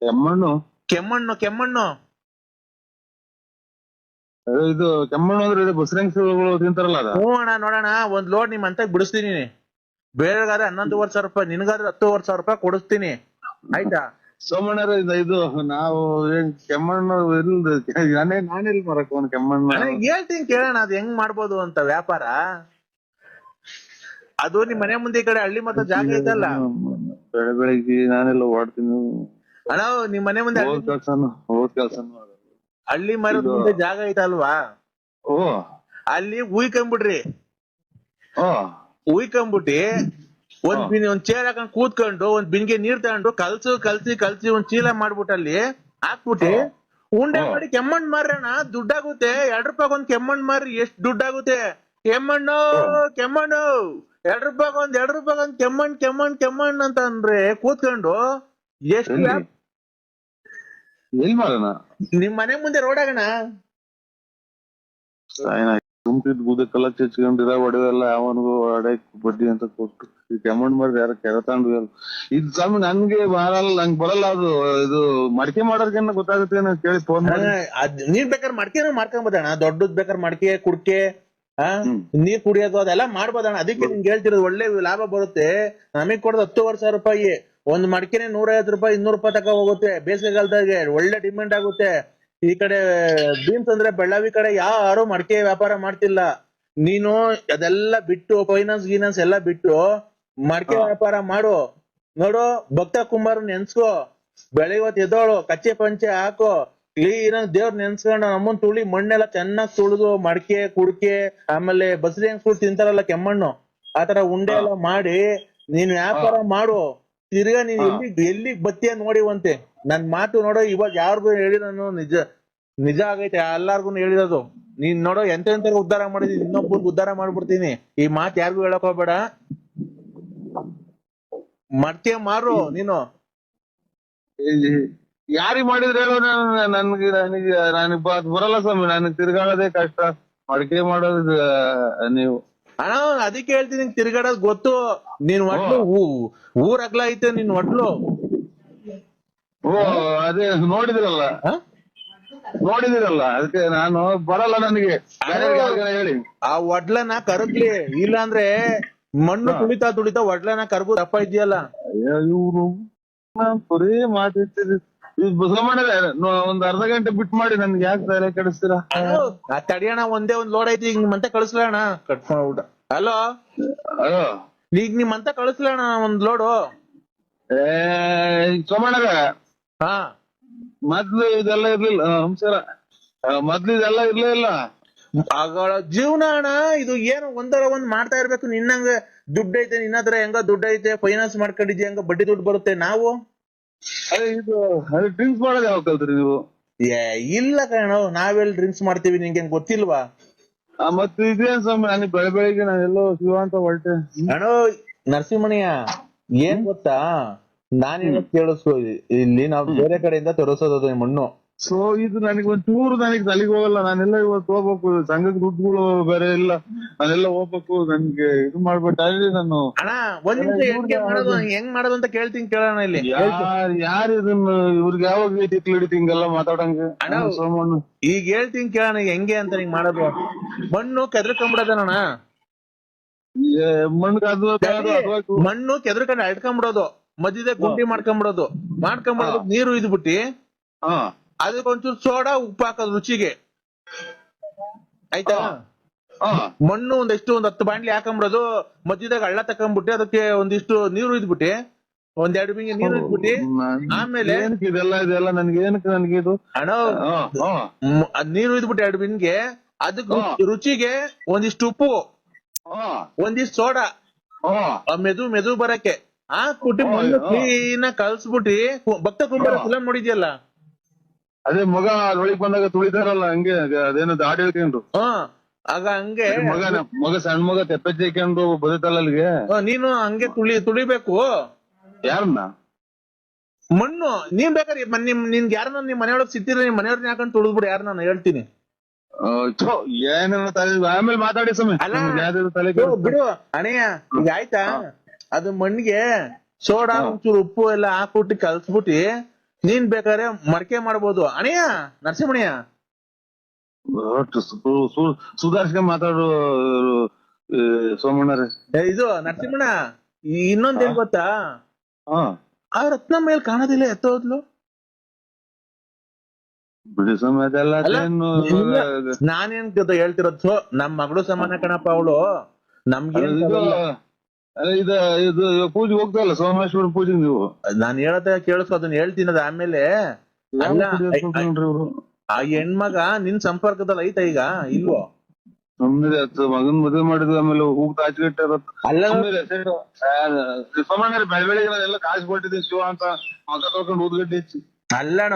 ಕೆಮ್ಮಣ್ಣು ಕೆಮ್ಮಣ್ಣು ಇದು ಕೆಮ್ಮಣ್ಣು ಅಂದ್ರೆ ಬಸರಂಗಿಗಳು ತಿಂತಾರಲ್ಲ ಅದ? ಹ್ಞೂ ಅಣ್ಣ ನೋಡೋಣ ಒಂದ್ ಲೋಡ್ ನಿಮ್ ಅಂತ ಬಿಡಿಸ್ತೀನಿ. ಬೇರೆಗಾದ್ರೆ 11,500 ರೂಪಾಯಿ ನಿನ್ಗಾದ್ರೆ 10,500 ರೂಪಾಯಿ ಕೊಡಿಸ್ತೀನಿ ಆಯ್ತಾ? ಸೋಮಣ್ಣರ ಇದು ನಾವು ಕೆಮ್ಮಣ್ಣು ನಾನೆಲ್ಲಿ ಮರಕ್ ಒಂದು ಕೆಮ್ಮಣ್ಣು ಹೇಳ್ತೀನಿ ಕೇಳೋಣ ಅದ್ ಹೆಂಗ್ ಮಾಡ್ಬೋದು ಅಂತ ವ್ಯಾಪಾರ. ಅದು ನಿಮ್ ಮನೆ ಮುಂದೆ ಈ ಕಡೆ ಹಳ್ಳಿ ಮತ್ತೆ ಜಾಗ ಐತಲ್ಲ ಬೆಳಿಗ್ಗೆ ನಾನೆಲ್ಲ ಓಡ್ತೀನಿ ಅಣ್ಣ ನಿಮ್ ಮನೆ ಮುಂದೆ ಹೋದ್ ಕೆಲ್ಸ ಹಳ್ಳಿ ಮರದ ಮುಂದೆ ಜಾಗ ಐತಲ್ವಾ? ಓ ಅಲ್ಲಿ ಉಯ್ಕೊಂಬಿಡ್ರಿ. ಉಯ್ಕೊಂಬಿಟ್ಟಿ ಒಂದ್ ಚೇರ್ ಹಾಕೊಂಡ್ ಕೂತ್ಕೊಂಡು ಒಂದ್ ಬಿನ್ಗೆ ನೀರ್ ತಗೊಂಡು ಕಲ್ಸಿ ಒಂದ್ ಚೀಲ ಮಾಡ್ಬಿಟ್ಟು ಅಲ್ಲಿ ಹಾಕ್ಬಿಟ್ಟಿ ಉಂಡೆ ಮಾಡಿ ಕೆಮ್ಮಣ್ಣ್ ಮಾರ್ರಣ ದುಡ್ಡಾಗುತ್ತೆ. 2 ರೂಪಾಯಿ ಒಂದ್ ಕೆಮ್ಮಣ್ಣ್ ಮಾರ್ರಿ ಎಷ್ಟ್ ದುಡ್ಡಾಗುತ್ತೆ. ಕೆಮ್ಮಣ್ಣು 2 ರೂಪಾಯಿ ಒಂದ್ ಕೆಮ್ಮಣ್ಣ್ ಅಂತ ಅಂದ್ರೆ ಕೂತ್ಕೊಂಡು ಎಷ್ಟು ಎಲ್ಲಿ ಮಾಡೋಣ? ನಿಮ್ ಮನೆ ಮುಂದೆ ರೋಡ್ ಆಗಣ ತುಂಬಿದ್ ಬೂದಕ್ಕೆಲ್ಲ ಚಚ್ಕೊಂಡಿರ ಒಡವೆಲ್ಲ ಯಾವನಿಗೂ ಅಡಕ್ ಬಡ್ಡಿ ಅಂತ ಕೊಟ್ಟು ಕೆಮ್ಮಣ್ಣ್ ಮಾರ್ರಿ ಯಾರ ಕೆರತಾಂಡ್ ಇದು ಸ್ವಾಮಿ ನನ್ಗೆ ಬರಲ್ಲ, ನಂಗೆ ಬರಲ್ಲ ಅದು. ಇದು ಮಡಿಕೆ ಮಾಡೋರ್ಗೇನ ಗೊತ್ತಾಗುತ್ತೆ ಕೇಳಿ ಫೋನ್ ಮಾಡಿ. ನೀರ್ ಬೇಕಾದ್ರೆ ಮಡಿಕೆನೂ ಮಾಡ್ಕೊಂಬೋದಣ್ಣ. ದೊಡ್ಡದ್ ಬೇಕಾದ್ರೆ ಮಡಿಕೆ ಕುಡ್ಕೆ ನೀರ್ ಕುಡಿಯೋದು ಅದೆಲ್ಲ ಮಾಡ್ಬೋದಣ್ಣ. ಅದಕ್ಕೆ ನಿಂಗೆ ಹೇಳ್ತಿರೋದು ಒಳ್ಳೆ ಲಾಭ ಬರುತ್ತೆ. ನಮಗ್ ಕೊಡೋದು 10,500 ರೂಪಾಯಿ ಒಂದ್ ಮಡಿಕೆನೆ 150 ರೂಪಾಯಿ 200 ರೂಪಾಯಿ ತಕ ಹೋಗುತ್ತೆ. ಬೇಸಿಗೆಗಾಲದಾಗೆ ಒಳ್ಳೆ ಡಿಮ್ಯಾಂಡ್ ಆಗುತ್ತೆ. ಈ ಕಡೆ ಬೀಮ್ಸ್ ಅಂದ್ರೆ ಬೆಳ್ಳಾವಿ ಕಡೆ ಯಾರು ಮಡಕೆ ವ್ಯಾಪಾರ ಮಾಡ್ತಿಲ್ಲ. ನೀನು ಅದೆಲ್ಲ ಬಿಟ್ಟು ಫೈನಾನ್ಸ್ ಗಿನಾನ್ಸ್ ಎಲ್ಲ ಬಿಟ್ಟು ಮಡಕೆ ವ್ಯಾಪಾರ ಮಾಡು. ನೋಡು ಭಕ್ತ ಕುಂಬಾರ ನೆನ್ಸ್ಕೋ, ಬೆಳಿಗ್ಗೆ ಎದ್ದೋಳು, ಕಚ್ಚೆ ಪಂಚೆ ಹಾಕೋ, ಕ್ಲೀನ್ ಆಗಿ ದೇವ್ರ ನೆನ್ಸ್ಕೊಂಡು ನಮ್ಮನ್ ತುಳಿ ಮಣ್ಣೆಲ್ಲ ಚೆನ್ನಾಗ್ ತುಳಿದು ಮಡಕೆ ಕುಡ್ಕೆ ಆಮೇಲೆ ಬಸರಿ ಹೆಂಗ್ ತಿಂತಾರಲ್ಲ ಕೆಮ್ಮಣ್ಣು, ಆತರ ಉಂಡೆ ಎಲ್ಲ ಮಾಡಿ ನೀನ್ ವ್ಯಾಪಾರ ಮಾಡು. ತಿರ್ಗಾ ನೀನ್ ಎಲ್ಲಿಗ್ ಬತ್ತೀಯ ನೋಡಿವಂತೆ. ನನ್ ಮಾತು ನೋಡೋ ಇವಾಗ ಯಾರಿಗೂ ಹೇಳಿ ನಾನು ನಿಜ ಆಗೈತೆ, ಎಲ್ಲಾರ್ಗು ಹೇಳಿರೋದು. ನೀನ್ ನೋಡೋ ಎಂತ ಉದ್ಧಾರ ಮಾಡಿದೀನಿ, ಇನ್ನೊಬ್ಬರು ಉದ್ಧಾರ ಮಾಡ್ಬಿಡ್ತೀನಿ. ಈ ಮಾತ್ ಯಾರಿಗೂ ಹೇಳಕ್ ಹೋಗ್ಬೇಡ. ಮಡ್ಕೆ ಮಾರು ನೀನು. ಯಾರಿಗ್ ಮಾಡಿದ್ರೆ ಹೇಳೋ, ನನಗೆ ಬರಲ್ಲ ಸ್ವಾಮಿ, ನನಗ್ ತಿರ್ಗಾಡೋದೇ ಕಷ್ಟ. ಮಡಿಕೆ ಮಾಡೋದು ನೀವು ಅಣ್ಣ ಅದಕ್ಕೆ ಹೇಳ್ತೀನಿ, ತಿರ್ಗಾಡೋದ್ ಗೊತ್ತು. ನೀನ್ ಒಟ್ಲು ಊರ್ ಅಗ್ಲ ಐತೆ ನಿನ್ ಒಟ್ಲು. ಓ ಅದೇ ನೋಡಿದಿರಲ್ಲ, ಅದಕ್ಕೆ ನಾನು ಬರಲ್ಲ. ನನಗೆ ಹೇಳಿ ಆ ಒಡ್ಲನ ಕರಗ್ಲಿ, ಇಲ್ಲಾಂದ್ರೆ ಮಣ್ಣು ತುಳಿತಾ ಒಡ್ಲನ ಕರ್ಗು ದಪ್ಪ ಇದೆಯಲ್ಲ. ಇವ್ರು ಬರೀ ಮಾತಾಡ್ತೀರಿ. ಬಸವಣ್ಣರೇ ಒಂದ್ ಅರ್ಧ ಗಂಟೆ ಬಿಟ್ ಮಾಡಿ, ನನ್ಗೆ ಯಾಕೆ ತಲೆ ಕೆಡಿಸ್ತೀರಾ? ತಡಿಯಣ, ಒಂದೇ ಒಂದ್ ಲೋಡ್ ಐತಿ, ಈಗ ನಿಮ್ಮಂತ ಕಳಿಸ್ಲಣ. ಕಟ್ಕೊಂಡ್ಬಿಡ. ಹಲೋ ಈಗ ನಿಮ್ಮಂತ ಕಳಿಸ್ಲಣ ಒಂದ್ ಲೋಡು. ಸೋಮಣ್ಣರೇ, ಹಾ ಮೊದ್ಲು ಇದೆಲ್ಲ ಇರ್ಲಿಲ್ಲ. ನಮಸ್ಕಾರ. ಮೊದ್ಲು ಇದೆಲ್ಲ ಇರ್ಲಿಲ್ಲ. ಆಗಳ ಜೀವನ ಅಣ್ಣ ಇದು. ಏನು ಒಂದರ ಒಂದ್ ಮಾಡ್ತಾ ಇರ್ಬೇಕು. ನಿನ್ನಂಗ ದುಡ್ಡು ಐತೆ, ನಿನ್ನ ಹತ್ರ ಹೆಂಗ ದುಡ್ಡು ಐತೆ, ಫೈನಾನ್ಸ್ ಮಾಡ್ಕೊಂಡಿದ್ಯ, ಹೆಂಗ ಬಡ್ಡಿ ದುಡ್ಡು ಬರುತ್ತೆ. ನಾವು ಇದು ಡ್ರಿಂಕ್ಸ್ ಮಾಡೋದು ಯಾವಾಗ ಕಲ್ತ್ರಿ ನೀವು? ಇಲ್ಲ ಕಣ, ನಾವೆಲ್ಲಿ ಡ್ರಿಂಕ್ಸ್ ಮಾಡ್ತೀವಿ, ನಿಂಗೆ ಗೊತ್ತಿಲ್ವಾ? ಮತ್ತೆ ಇದೇನ್ ಸ್ವಾಮಿ, ನನಗೆ ಬೆಳಗ್ಗೆ ನಾನೆಲ್ಲೋ ಶಿವ ಅಂತ ಹೊರಟೆ. ಅಣ್ಣ ನರಸಿಂಹಣಿಯ ಏನ್ ಗೊತ್ತಾ, ನಾನೇನ ಕೇಳಿಸ್ಕೊ, ಇಲ್ಲಿ ನಾವು ಬೇರೆ ಕಡೆಯಿಂದ ತರಿಸೋದು ಮಣ್ಣು. ಸೊ ಇದು ನನಗೆ ಒಂಚೂರು ನನಗೆ ತಲೆಗೆ ಹೋಗಲ್ಲ. ನಾನೆಲ್ಲ ಇವತ್ತು ಹೋಗ್ಬೇಕು, ಸಂಘದ ದುಡ್ಡುಗಳು ಬೇರೆ ಇಲ್ಲ, ನಾನೆಲ್ಲ ಹೋಗ್ಬೇಕು. ನನ್ಗೆ ಇದು ಮಾಡ್ಬಿಟ್ಟು ನಾನು ಅಣ್ಣ ಒಂದ್ ನಿಮಿಷ ಹೆಂಗ್ ಮಾಡೋದು ಅಂತ ಕೇಳ್ತೀನಿ, ಕೇಳೋಣ ಇಲ್ಲಿ. ಯಾರು ಇದನ್ನ ಇವ್ರಿಗೆ ಯಾವಾಗ ತಿಕ್ಲು ಹಿಡಿತಿ ಹಿಂಗೆಲ್ಲ ಮಾತಾಡಂಗೆ? ಸೋಮಣ್ಣ ಈಗ ಹೇಳ್ತೀನಿ ಕೇಳೋಣ ಹೆಂಗೆ ಅಂತ ಹಿಂಗ್ ಮಾಡೋದು. ಮಣ್ಣು ಕೆದರ್ಕೊಂಡ್ಬಿಡೋದಣ್ಣ, ಮಣ್ಣು ಕೆದರ್ಕೊಂಡು ಅಡ್ಕೊಂಡ್ಬಿಡೋದು, ಮಧ್ಯದ ಗುಂಡಿ ಮಾಡ್ಕೊಂಡ್ಬಿಡೋದು, ನೀರು ಇದ್ಬಿಟ್ಟಿ ಅದಕ್ಕೊಂಚೂರು ಸೋಡಾ ಉಪ್ಪು ಹಾಕೋದು ರುಚಿಗೆ, ಆಯ್ತಾ? ಮಣ್ಣು ಒಂದ್ 10 ಬಾಂಡ್ಲಿ ಹಾಕೊಂಡ್ಬಿಡೋದು, ಮಧ್ಯದಾಗ ಹಳ್ಳ ತಕೊಂಡ್ಬಿಟ್ಟು ಅದಕ್ಕೆ ಒಂದಿಷ್ಟು ನೀರು ಇದ್ಬಿಟ್ಟಿ, 1-2 ಬಿಂಗೆ ನೀರು ಇದ್ಬಿಟ್ಟಿ, ಆಮೇಲೆ ಇದೆಲ್ಲ ನನ್ಗೆ ನನಗೆ ಇದು ಅಣ್ಣ ನೀರು ಇದ್ಬಿಟ್ಟು 2 ಬಿಂಗೆ, ಅದಕ್ಕೆ ರುಚಿಗೆ ಒಂದಿಷ್ಟು ಉಪ್ಪು, ಒಂದಿಷ್ಟು ಸೋಡಾ, ಮೆದು ಬರಕ್ಕೆ ಹಾಕ್ಬಿಟ್ಟು ಮಣ್ಣು ಕ್ಲೀನ್ ಕಲ್ಸ್ಬಿಟ್ಟಿ. ಭಕ್ತ ಕುಂಬಾರ ಫಿಲಂ ನೋಡಿದ್ಯಲ್ಲ, ಅದೇ ಮಗ ಒಳಗ್ ಬಂದಾಗ ತುಳಿತಾರಲ್ಲ ಹಂಗೆ, ಅದೇನೋ ದಾಡಿ ಹೇಳ್ಕೊಂಡು ಆಗ ಹಂಗೆ ಮಗ ಸಣ್ಣ ಮಗ ತೆಪ್ಪೆಚ್ಚಿ ಹಾಕೊಂಡು ಬದುತ್ತಲ್ಲ ಅಲ್ಲಿಗೆ, ನೀನು ಹಂಗೆ ತುಳಿಬೇಕು. ಯಾರನ್ನ? ಮಣ್ಣು. ನೀನ್ ಬೇಕಾದ್ರೆ ನಿನ್ಗೆ ಯಾರನ್ನ ನಿಮ್ ಮನೆಯೊಳಗ್ ಸಿಕ್ತಿದ್ರೆ ನಿಮ್ ಮನೆಯವ್ರನ್ನ ಹಾಕೊಂಡು ತುಳಿದ್ಬಿಡು, ಯಾರು ನಾನು ಹೇಳ್ತೀನಿ. ಏನೇನೋ ತಲೆ ಆಮೇಲೆ ಮಾತಾಡಿ ಸಮಯ ತಲೆ ಬಿಡು ಅಣಯ್ಯ. ಈಗ ಆಯ್ತಾ, ಅದು ಮಣ್ಣಿಗೆ ಸೋಡಾ ಒಂಚೂರು ಉಪ್ಪು ಎಲ್ಲ ಹಾಕ್ಬಿಟ್ಟು ಕಲ್ಸ್ಬಿಟ್ಟಿ ನೀನ್ ಬೇಕಾದ್ರೆ ಮಡಕೆ ಮಾಡ್ಬೋದು ಅಣಯ್ಯ. ನರಸಿಂಹಣ್ಯ ಸುಧಾರಿಸ್ಕೊಂಡ್ ಮಾತಾಡು ಸೋಮಣ್ಣರೇ. ಇದು ನರಸಿಂಹಣ್ಣ, ಇನ್ನೊಂದೇನ್ ಗೊತ್ತಾ, ಆ ರತ್ನ ಮೇಲ್ ಕಾಣೋದಿಲ್ಲ, ಎತ್ತೋದ್ಲು. ಬಿಡಿ ಸಮಯ ಅದೆಲ್ಲ ನಾನೇನ್ ಹೇಳ್ತಿರೋದು, ನಮ್ ಮಗಳು ಸಮಾನ ಕಣಪ್ಪ ಅವಳು. ನಮ್ಗೆ ಇದು ಪೂಜೆ ಹೋಗ್ತಾರಲ್ಲ, ಸೋಮೇಶ್ವರ ಪೂಜೆ ನೀವು. ನಾನ್ ಹೇಳದ ಕೇಳಿಸ್ಕೊ, ಅದನ್ನ ಹೇಳ್ತೀನಿ. ಅದ ಆಮೇಲೆ ಆ ಹೆಣ್ಮಗ ನಿನ್ ಸಂಪರ್ಕದಲ್ಲಿ ಐತ ಈಗ ಇಲ್ವೋ? ಮಗನ್ ಮದುವೆ ಮಾಡಿದ್ವಿ, ಆಮೇಲೆ ಹೋಗ್ತಾ ಆಚೆಗಟ್ಟೆ ಸೋಮಣ್ಣ ಬೆಳಗ್ಗೆ ನಾನೆಲ್ಲ ಕಾಸು ಕೊಟ್ಟಿದ್ದೀನಿ ಶಿವ ಅಂತ ಮಗ ತೊಳ್ಕೊಂಡು ಊದ್ಗಡ್ಡೆ ಹೆಚ್ಚಿ. ಅಲ್ಲಣ,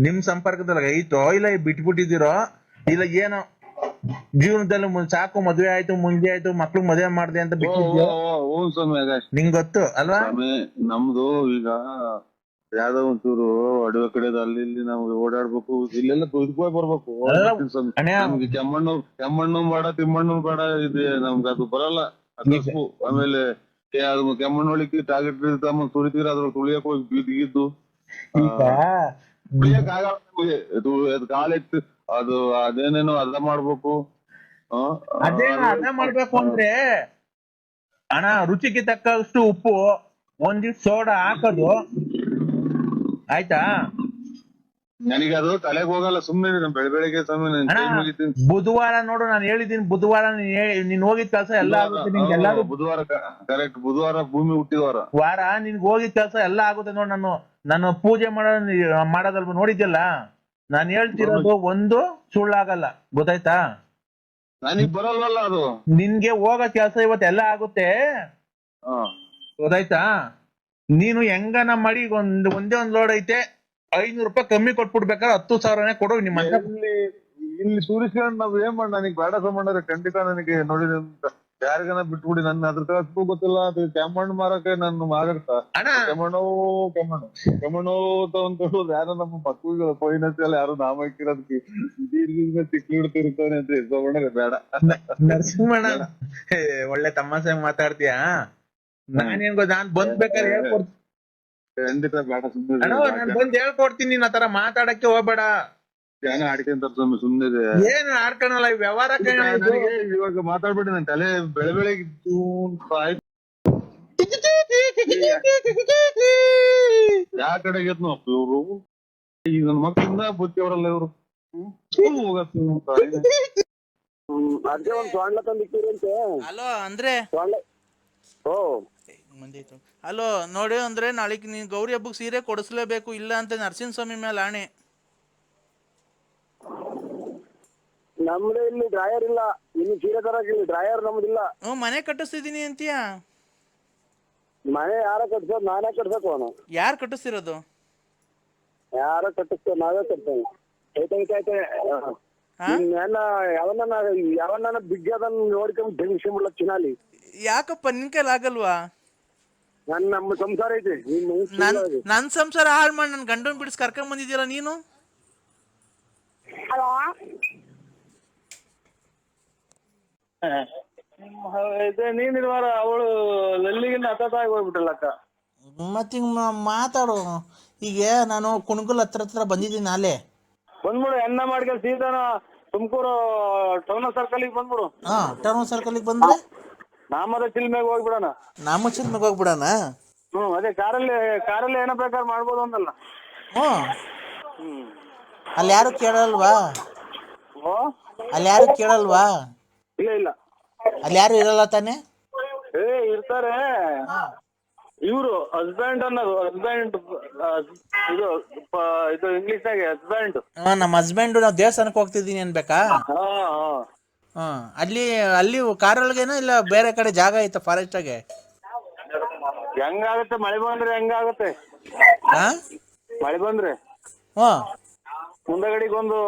ನಿಮ್ ಸಂಪರ್ಕದಲ್ಲಿ ಐತೋ ಇಲ್ಲ ಬಿಟ್ಬಿಟ್ಟಿದಿರೋ ಇಲ್ಲ ಏನೋ ಜೀವನದಲ್ಲಿ ಸಾಕು, ಮದ್ವೆ ಆಯ್ತು, ಮುಂದೆ ಆಯ್ತು, ಮಕ್ಳು ಮದ್ವೆ ಮಾಡ್ದೆ ಅಂತ ಬಿಟ್ಟಿದ್ಯೋ? ನಿಂಗ್ ಗೊತ್ತು ಅಲ್ವಾ? ನಮ್ದು ಈಗ ಯಾವ್ದೋ ಒಂಚೂರು ಅಡವೆ ಕಡೆ ಅಲ್ಲಿ ಇಲ್ಲಿ ನಾವು ಓಡಾಡ್ಬೇಕು, ಇಲ್ಲೆಲ್ಲ ಕುದ್ಕೋಯ್ ಬರ್ಬೇಕು. ನಮ್ಗೆ ಕೆಮ್ಮಣ್ಣು ಬೇಡ, ತಿಮ್ಮಣ್ಣು ಬೇಡ, ಇದೆ ನಮ್ಗೆ ಅದು ಬರಲ್ಲ. ಆಮೇಲೆ ಕೆಮ್ಮಣ್ಣೊಳಿಗೆ ಟಾರ್ಗೆಟ್ ತುಳಿತೀರ, ಅದ್ರೊಳಗೆ ತುಳಿಯಕ್ ಹೋಗಿ ಬಿದ್ದಿದ್ದು ತುಳಿಯಕ್ ಆಗಲ್ಲ. ಕಾಲೆತ್ತು ಅದು ಅದೇನೇನೋ ಅದ ಮಾಡ್ಬೇಕು. ಅದ ಮಾಡ್ಬೇಕು ಅಂದ್ರೆ ಅಣ್ಣ, ರುಚಿಗೆ ತಕ್ಕಷ್ಟು ಉಪ್ಪು, ಒಂದಿಷ್ಟು ಸೋಡಾ ಹಾಕೋದು, ಆಯ್ತಾ? ನನಗೆ ಅದು ತಲೆಗೆ ಹೋಗಲ್ಲ. ಸುಮ್ಮನೆ ಬೆಳಿಗ್ಗೆ ಸ್ವಾಮಿ ನಾನು ಅಣ್ಣ, ಕೈ ಮುಗಿತೀನಿ. ಬುಧವಾರ ನೋಡು, ನಾನು ಹೇಳಿದ್ದೀನಿ ಬುಧವಾರ ನೀನ್ ಹೋಗಿದ್ ಕೆಲಸ ಎಲ್ಲ ಆಗುತ್ತೆ ನಿನ್ಗೆ. ಎಲ್ಲಾರು ಬುಧವಾರ ಕರೆಕ್ಟ್, ಬುಧವಾರ ಭೂಮಿ ಹುಟ್ಟಿದವಾರ ವಾರ ನಿನ್ಗೆ ಹೋಗಿದ್ ಕೆಲಸ ಎಲ್ಲ ಆಗುತ್ತೆ ನೋಡು. ನಾನು ಪೂಜೆ ಮಾಡೋದಲ್ವ ನೋಡಿದ್ಯಲ್ಲ, ನಾನು ಹೇಳ್ತಿರೋದು ಒಂದು ಸುಳ್ಳಾಗಲ್ಲ, ಗೊತ್ತಾಯ್ತಾ? ನನಗ್ ಬರಲ್ವಲ್ಲ ಅದು. ನಿನ್ಗೆ ಹೋಗೋ ಕೆಲಸ ಇವತ್ತೆಲ್ಲ ಆಗುತ್ತೆ, ಹಾ ಗೊತ್ತಾಯ್ತಾ? ನೀನು ಹೆಂಗನ ಮಾಡಿ ಒಂದೇ ಒಂದ್ ಲೋಡ್ ಐತೆ, 500 ರೂಪಾಯಿ ಕಮ್ಮಿ ಕೊಟ್ಬಿಡ್ಬೇಕಾದ್ರೆ 10,000ನೇ ಕೊಡು ನಿಮ್ಮ ಮನೆ. ಇಲ್ಲಿ ಸೂರ್ಯಕಿರಣ್ ನಾವ್ ಏನ್ ಮಾಡ, ನನಗ್ ಬೇಡ ಸಂಬಂಧ ಖಂಡಿತ ನನಗೆ ನೋಡಿ ಯಾರಿಗನ ಬಿಟ್ಬಿಡಿ. ನನ್ನ ಅದ್ರ ಕಳ್ಸಕ್ಕೂ ಗೊತ್ತಿಲ್ಲ. ಅದು ಕೆಮ್ಮಣ್ಣು ಮಾರಕ್ಕೆ ನನ್ನ ಮಾರಾಡ್ತ ಕೆಮ್ಮಣ್ಣು ಅಂತ ಅಂದ್ಕೊಂಡು ಯಾರೋ ನಮ್ಮ ಮಕ್ಕಳಿಗೆ ಫೈನಾನ್ಸಿಯಲ್ ಯಾರು ನಾಮ ಇಕ್ಕಿರೋದಕ್ಕೆ ಚಿಕ್ಕ ಹಿಡ್ತಿರ್ತಾನೆ ಅಂತ ಇಸ್ಕೊಂಡ್ರೆ ಬೇಡ. ನರಸಿಂಹಣ್ಣ ಒಳ್ಳೆ ತಮಾಷೆ ಮಾತಾಡ್ತೀಯಾ? ನಾನೇನ್ ನಾನ್ ಬಂದ್ಬೇಕಾದ್ರೆ ಹೇಳ್ಕೊಡ್ತೀನಿ, ಖಂಡಿತ ಬೇಡ. ಸುಮ್ಮನೆ ನಾನ್ ಬಂದ್ ಹೇಳ್ಕೊಡ್ತೀನಿ, ನೀನ್ ಆತರ ಮಾತಾಡಕ್ಕೆ ಹೋಗ್ಬೇಡ. ಜನ ಆಡ್ಕೊಂತಾರ ಸ್ವಾಮಿ, ಸುಮ್ಮನೆ ಏನ್ ಆಡ್ಕೊಳಲ್ಲ, ವ್ಯವಹಾರ ನನಗೆ ಇವಾಗ ಮಾತಾಡ್ಬಿಟ್ಟು ನನ್ ತಲೆ ಬೆಳಗ್ಗೆ ಯಾವ ಕಡೆಗೆ ಇವ್ರು ಈಗ ನನ್ ಮಕ್ಕಳಿಂದ ಬುತ್ತಿ ಅವರಲ್ಲ ಇವ್ರು. ಅದೇ ಒಂದ್ ಸೊಂಡ್ಲ ತಂದಿಕ್ಕಿರಂತೆ. ಹಲೋ ಅಂದ್ರೆ ಓ ಮಂದಿತ್ತು. ಹಲೋ ನೋಡಿ ಅಂದ್ರೆ ನಾಳೆಗೆ ನೀನ್ ಗೌರಿ ಹಬ್ಬಕ್ಕೆ ಸೀರೆ ಕೊಡಿಸ್ಲೇಬೇಕು, ಇಲ್ಲ ಅಂತ ನರಸಿಂಹಸ್ವಾಮಿ ಮೇಲೆ ಆಣೆ. ನಮ್ದೇ ಇಲ್ಲಿ ಡ್ರಾಯರ್ ಇಲ್ಲ, ಇನ್ನು ಸೀರೆ ತರಕ್ ಇಲ್ಲಿ ಡ್ರಾಯರ್ ನಮ್ದಿಲ್ಲ. ಮನೆ ಕಟ್ಟಿಸ್ತಿದೀನಿ ಅಂತೀಯಾ? ಮನೆ ಯಾರ ಕಟ್ಸೋದ್, ನಾನೇ ಕಟ್ಸಕ್ ಅವನು. ಯಾರು ಕಟ್ಟಿಸ್ತಿರೋದು? ಯಾರ ಕಟ್ಟಿಸ್ತೇವೆ, ನಾವೇ ಕಟ್ತೇವೆ. ಐತೆ ಯಾವನ್ನ ಬಿಗ್ಗದನ್ನ ನೋಡ್ಕೊಂಡ್ ಬೆಂಗ್ಸಿಬಿಡ್ಲ ಚಿನಾಲಿ. ಯಾಕಪ್ಪ ನಿನ್ ಕೈಲಿ ಆಗಲ್ವಾ? ನಮ್ಮ ಸಂಸಾರ ಐತಿ. ನನ್ ಸಂಸಾರ ಹಾಳು ಮಾಡಿ ನನ್ ಗಂಡನ್ ಬಿಡಿಸ್ ಕರ್ಕೊಂಡ್ ಬಂದಿದ್ಯಲ್ಲ ನೀನು. ಹಲೋ, ನೀನಿರುವಾರ ಅವಳು ಲಲ್ಲಿಗಿನ್ನ ಹತ್ತಾಗಿ ಹೋಗ್ಬಿಟ್ಟಲ್ಲಕ್ಕ. ಮತ್ತೀಗ ಮಾತಾಡು. ಈಗ ನಾನು ಕುಣಗುಲ್ ಹತ್ರ ಬಂದಿದ್ದೀನಿ, ಅಲ್ಲೇ ಬಂದ್ಬಿಡು. ಎಣ್ಣ ಮಾಡ್ಕೊಂಡು ಸೀದಾನ ತುಮಕೂರು ಟೌನ್ ಸರ್ಕಲ್ ಬಂದ್ಬಿಡು. ಟೌನ್ ಸರ್ಕಲ್ ಬಂದ್ರೆ ನಾಮದ ಚಿಲ್ಮೆಗೆ ಹೋಗ್ಬಿಡೋಣ. ನಮ್ಮ ಚಿಲ್ಮೆಗೆ ಹೋಗ್ಬಿಡೋಣ. ಅದೇ ಕಾರಲ್ಲಿ ಏನೋ ಬೇಕಾದ್ರೆ ಮಾಡ್ಬೋದು ಅಂದಲ್ಲ. ಅಲ್ಲಿ ಯಾರು ಕೇಳಲ್ವಾ? ಅಲ್ಲಿ ಯಾರು ಕೇಳಲ್ವಾ? ಇಲ್ಲ ಅಲ್ಲಿ ಯಾರು ಇರಲ್ಲ ತಾನೆ? ಇರ್ತಾರೆ. ಇವ್ರು ಹಸ್ಬೆಂಡ್ ಅನ್ನೋದು, ಹಸ್ಬೆಂಡ್ ಇದು ಇಂಗ್ಲಿಷ್ ನಾಗೆ ಹಸ್ಬೆಂಡ್. ನಮ್ಮ ಹಸ್ಬೆಂಡ್ ನಾವು ದೇವಸ್ಥಾನಕ್ಕೆ ಹೋಗ್ತಿದ್ದೀನಿ ಅನ್ಬೇಕಾ? ಅಲ್ಲಿ ಕಾರೊಳಗೇನೋ ಇಲ್ಲ ಬೇರೆ ಕಡೆ ಜಾಗ ಐತ ಫಾರೆಸ್ಟಾಗೆ? ಹೆಂಗಾಗುತ್ತೆ ಮಳೆ ಬಂದ್ರೆ? ಹೆಂಗಾಗುತ್ತೆ ಮಳೆ ಬಂದ್ರೆ? ಮುಂದಗಡಿಗೆ ಒಂದು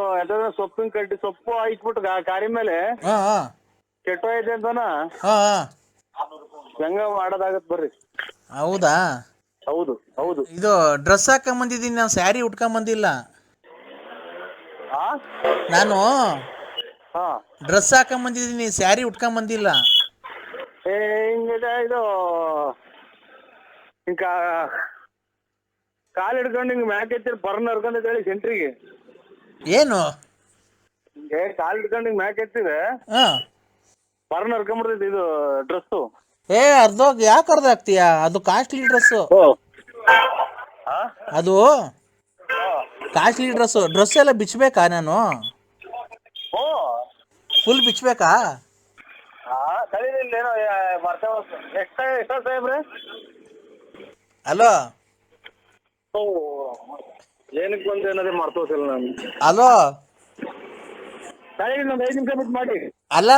ಸೊಪ್ಪಿನ ಕಡ್ಡಿ ಸೊಪ್ಪು ಹಾಕ್ಬಿಟ್ಟು ಕಾರಿ ಮೇಲೆ ಕೆಟ್ಟೋಯ್ತೆ ಅಂತನ ಹೆಂಗ ಮಾಡೋದಾಗತ್ ಬರ್ರಿ. ಹೌದಾ? ಹೌದು. ಇದು ಡ್ರೆಸ್ ಹಾಕೊಂಡ್ ಬಂದಿದ್ದೀನಿ, ನಾನು ಸ್ಯಾರಿ ಉಟ್ಕೊಂಡ್ ಬಂದಿಲ್ಲ. ನಾನು ಡ್ರೆಸ್ ಹಾಕೊಂಡ್ ಬಂದಿದ್ದೀನಿ, ಸ್ಯಾರಿ ಉಟ್ಕೊಂಡ್ ಬಂದಿಲ್ಲ. ಹಿಂಗಿದೆ ಇದು ಹಿಂಗ ಕಾಲ್ ಹಿಡ್ಕೊಂಡು ಹಿಂಗ್ ಮ್ಯಾಕ್ ಎತ್ತಿರ್ ಬರ್ನ್ ಹರ್ಕೊಂಡ್ ಹೇಳಿ ಸೆಂಟ್ರಿಗೆ. ಏನು ಕಾಲ್ ಹಿಡ್ಕೊಂಡು ಹಿಂಗ್ ಮ್ಯಾಕ್ ಎತ್ತಿದೆ ಬರ್ನ್ ಹರ್ಕೊಂಡ್ಬಿಡ್ತೈತಿ ಇದು ಡ್ರೆಸ್. ಅರ್ಧೋಗ್ ಯಾಕೆ ಅರ್ಧ ಆಗ್ತೀಯಾ? ಅದು ಕಾಸ್ಟ್ಲಿ ಡ್ರೆಸ್, ಅದು ಕಾಸ್ಟ್ಲಿ ಡ್ರೆಸ್ ಎಲ್ಲ ಬಿಚ್ಚಬೇಕಾ? ನಾನು ಫುಲ್ ಬಿಚ್ಚಬೇಕಾ? ಹಲೋ ಏನಕ್ಕೆ ಬಂದು ಏನಾದ್ರು ಮಾಡ್ತೋಸಿಲ್ಲ ನಾನು. ಹಲೋ 5 ನಿಮಿಷ ಬಿಟ್ಟು ಮಾಡಿ. ಅಲ್ಲ